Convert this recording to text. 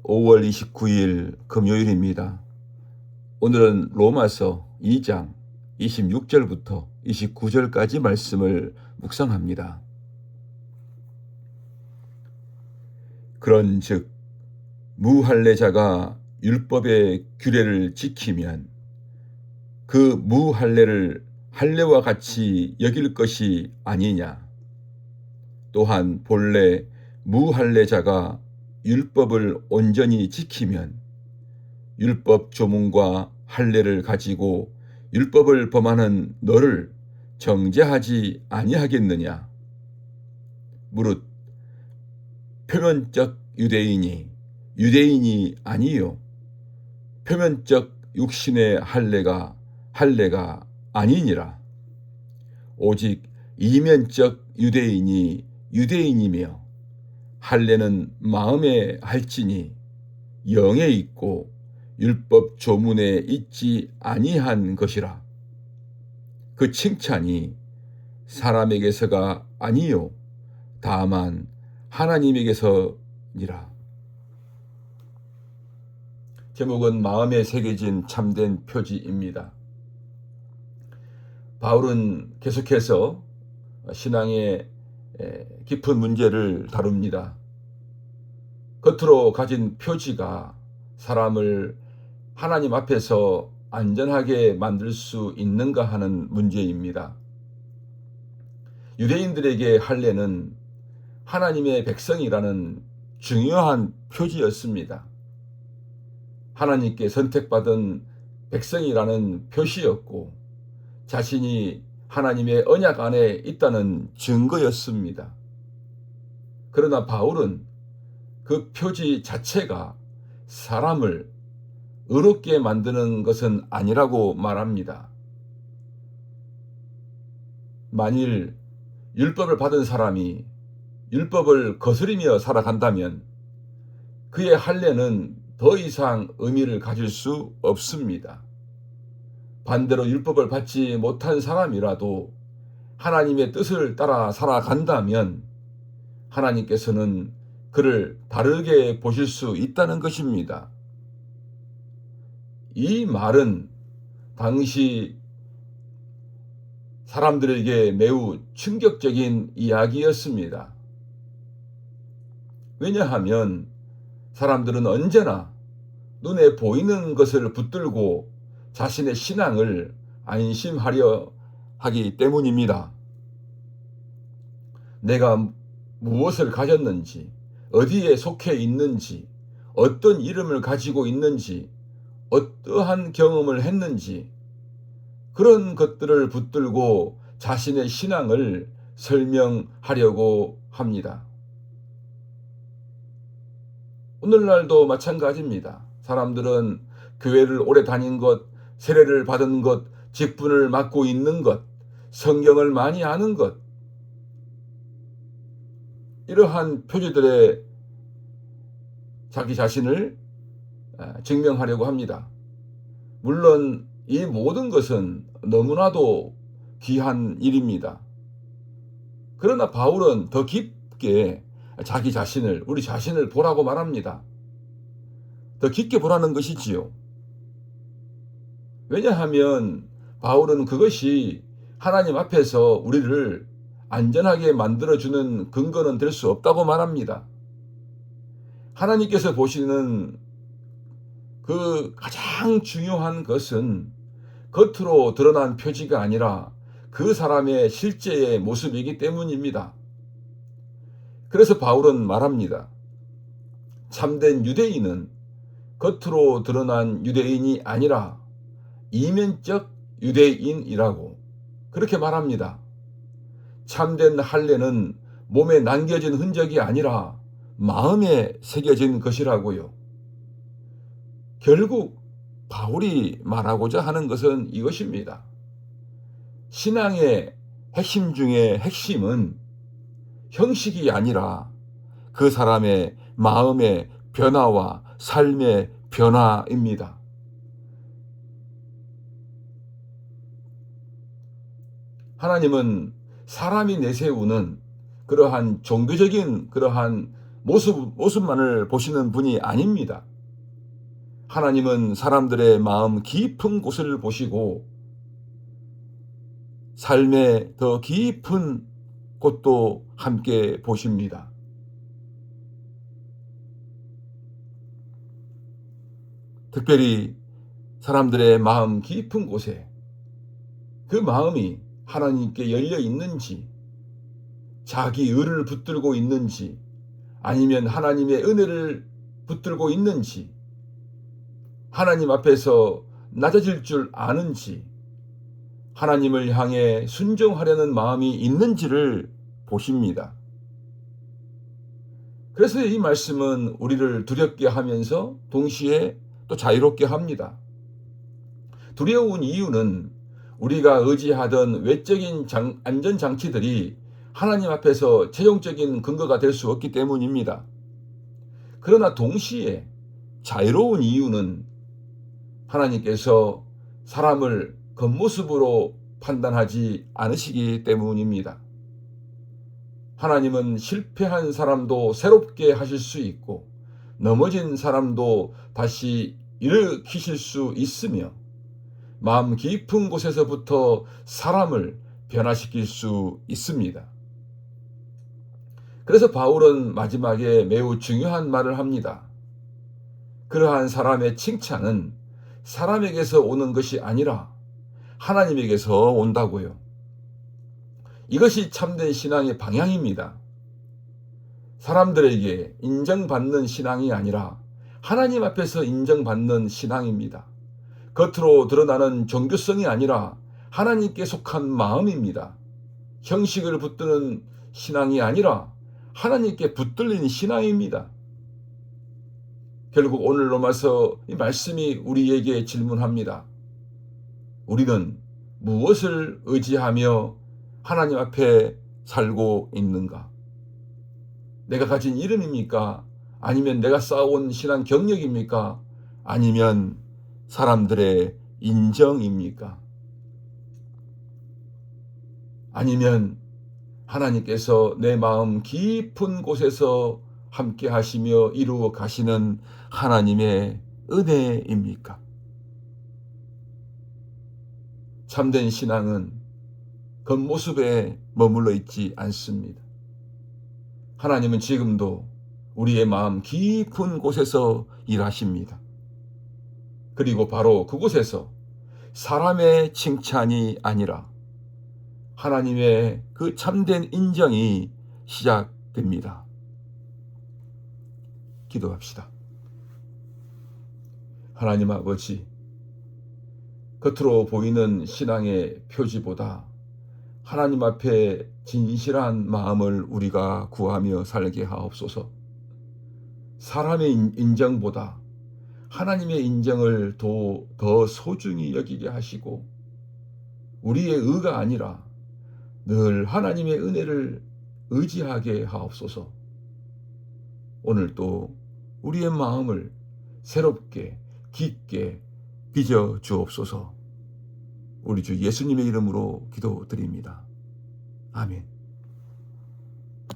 5월 29일 금요일입니다. 오늘은 로마서 2장 26절부터 29절까지 말씀을 묵상합니다. 그런즉 무할례자가 율법의 규례를 지키면 그 무할례를 할례와 같이 여길 것이 아니냐. 또한 본래 무할례자가 율법을 온전히 지키면 율법 조문과 할례를 가지고 율법을 범하는 너를 정죄하지 아니하겠느냐. 무릇 표면적 유대인이 유대인이 아니요 표면적 육신의 할례가 아니니라. 오직 이면적 유대인이 유대인이며 할례는 마음에 할지니 영에 있고 율법 조문에 있지 아니한 것이라. 그 칭찬이 사람에게서가 아니요 다만 하나님에게서니라. 제목은 마음에 새겨진 참된 표지입니다. 바울은 계속해서 신앙의 깊은 문제를 다룹니다. 겉으로 가진 표지가 사람을 하나님 앞에서 안전하게 만들 수 있는가 하는 문제입니다. 유대인들에게 할례는 하나님의 백성이라는 중요한 표지였습니다. 하나님께 선택받은 백성이라는 표시였고 자신이 하나님의 언약 안에 있다는 증거였습니다. 그러나 바울은 그 표지 자체가 사람을 의롭게 만드는 것은 아니라고 말합니다. 만일 율법을 받은 사람이 율법을 거스리며 살아간다면 그의 할례는 더 이상 의미를 가질 수 없습니다. 반대로 율법을 받지 못한 사람이라도 하나님의 뜻을 따라 살아간다면 하나님께서는 그를 다르게 보실 수 있다는 것입니다. 이 말은 당시 사람들에게 매우 충격적인 이야기였습니다. 왜냐하면 사람들은 언제나 눈에 보이는 것을 붙들고 자신의 신앙을 안심하려 하기 때문입니다. 내가 무엇을 가졌는지, 어디에 속해 있는지, 어떤 이름을 가지고 있는지, 어떠한 경험을 했는지 그런 것들을 붙들고 자신의 신앙을 설명하려고 합니다. 오늘날도 마찬가지입니다. 사람들은 교회를 오래 다닌 것, 세례를 받은 것, 직분을 맡고 있는 것, 성경을 많이 아는 것, 이러한 표지들에 자기 자신을 증명하려고 합니다. 물론 이 모든 것은 너무나도 귀한 일입니다. 그러나 바울은 더 깊게 자기 자신을, 우리 자신을 보라고 말합니다. 더 깊게 보라는 것이지요. 왜냐하면 바울은 그것이 하나님 앞에서 우리를 안전하게 만들어주는 근거는 될 수 없다고 말합니다. 하나님께서 보시는 그 가장 중요한 것은 겉으로 드러난 표지가 아니라 그 사람의 실제의 모습이기 때문입니다. 그래서 바울은 말합니다. 참된 유대인은 겉으로 드러난 유대인이 아니라 이면적 유대인이라고 그렇게 말합니다. 참된 할례는 몸에 남겨진 흔적이 아니라 마음에 새겨진 것이라고요. 결국 바울이 말하고자 하는 것은 이것입니다. 신앙의 핵심 중에 핵심은 형식이 아니라 그 사람의 마음의 변화와 삶의 변화입니다. 하나님은 사람이 내세우는 그러한 종교적인 그러한 모습만을 보시는 분이 아닙니다. 하나님은 사람들의 마음 깊은 곳을 보시고 삶의 더 깊은 곳도 함께 보십니다. 특별히 사람들의 마음 깊은 곳에 그 마음이 하나님께 열려 있는지, 자기 의를 붙들고 있는지, 아니면 하나님의 은혜를 붙들고 있는지, 하나님 앞에서 낮아질 줄 아는지, 하나님을 향해 순종하려는 마음이 있는지를 보십니다. 그래서 이 말씀은 우리를 두렵게 하면서 동시에 또 자유롭게 합니다. 두려운 이유는 우리가 의지하던 외적인 안전장치들이 하나님 앞에서 최종적인 근거가 될 수 없기 때문입니다. 그러나 동시에 자유로운 이유는 하나님께서 사람을 겉모습으로 판단하지 않으시기 때문입니다. 하나님은 실패한 사람도 새롭게 하실 수 있고 넘어진 사람도 다시 일으키실 수 있으며 마음 깊은 곳에서부터 사람을 변화시킬 수 있습니다. 그래서 바울은 마지막에 매우 중요한 말을 합니다. 그러한 사람의 칭찬은 사람에게서 오는 것이 아니라 하나님에게서 온다고요. 이것이 참된 신앙의 방향입니다. 사람들에게 인정받는 신앙이 아니라 하나님 앞에서 인정받는 신앙입니다. 겉으로 드러나는 종교성이 아니라 하나님께 속한 마음입니다. 형식을 붙드는 신앙이 아니라 하나님께 붙들린 신앙입니다. 결국 오늘 로마서 이 말씀이 우리에게 질문합니다. 우리는 무엇을 의지하며 하나님 앞에 살고 있는가? 내가 가진 이름입니까? 아니면 내가 쌓아온 신앙 경력입니까? 아니면 사람들의 인정입니까? 아니면 하나님께서 내 마음 깊은 곳에서 함께 하시며 이루어 가시는 하나님의 은혜입니까? 참된 신앙은 겉모습에 머물러 있지 않습니다. 하나님은 지금도 우리의 마음 깊은 곳에서 일하십니다. 그리고 바로 그곳에서 사람의 칭찬이 아니라 하나님의 그 참된 인정이 시작됩니다. 기도합시다. 하나님 아버지, 겉으로 보이는 신앙의 표지보다 하나님 앞에 진실한 마음을 우리가 구하며 살게 하옵소서. 사람의 인정보다 하나님의 인정을 더 소중히 여기게 하시고 우리의 의가 아니라 늘 하나님의 은혜를 의지하게 하옵소서. 오늘도 우리의 마음을 새롭게 깊게 빚어 주옵소서. 우리 주 예수님의 이름으로 기도드립니다. 아멘.